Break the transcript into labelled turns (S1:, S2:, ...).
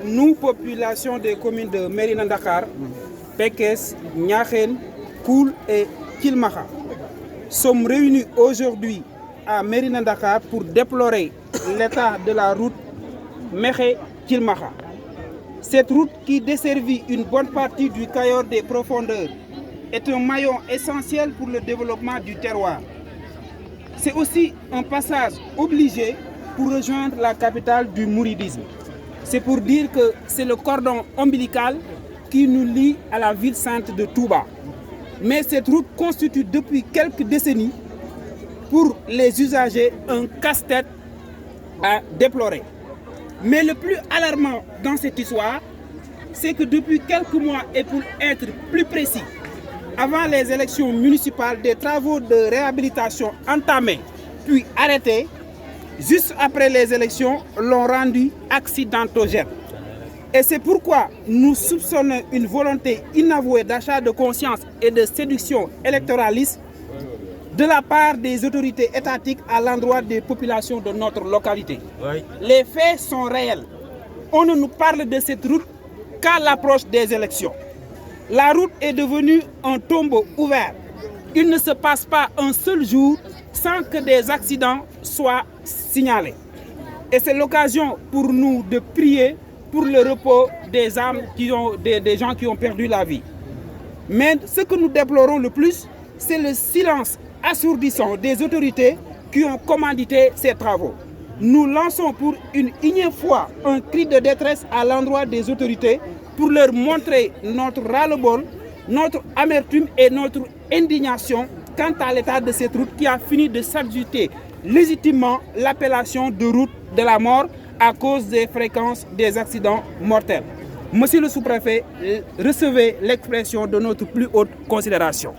S1: Nous, population des communes de Mérina Dakhar, Pekes, Niakhène, Koul et Kilmaha, sommes réunis aujourd'hui à Mérina Dakhar pour déplorer l'état de la route Mékhé-Kilmaha. Cette route qui desservit une bonne partie du Cayor des profondeurs est un maillon essentiel pour le développement du terroir. C'est aussi un passage obligé pour rejoindre la capitale du mouridisme. C'est pour dire que c'est le cordon ombilical qui nous lie à la ville sainte de Touba. Mais cette route constitue depuis quelques décennies pour les usagers un casse-tête à déplorer. Mais le plus alarmant dans cette histoire, c'est que depuis quelques mois, et pour être plus précis, avant les élections municipales, des travaux de réhabilitation entamés puis arrêtés, juste après les élections, l'ont rendu accidentogène. Et c'est pourquoi nous soupçonnons une volonté inavouée d'achat de conscience et de séduction électoraliste de la part des autorités étatiques à l'endroit des populations de notre localité. Oui. Les faits sont réels. On ne nous parle de cette route qu'à l'approche des élections. La route est devenue un tombeau ouvert. Il ne se passe pas un seul jour sans que des accidents soient signalés. Et c'est l'occasion pour nous de prier pour le repos des âmes des gens qui ont perdu la vie. Mais ce que nous déplorons le plus, c'est le silence assourdissant des autorités qui ont commandité ces travaux. Nous lançons pour une énième fois un cri de détresse à l'endroit des autorités pour leur montrer notre ras-le-bol, notre amertume et notre indignation quant à l'état de cette route qui a fini de s'adjuter légitimement l'appellation de route de la mort à cause des fréquences des accidents mortels. Monsieur le sous-préfet, recevez l'expression de notre plus haute considération.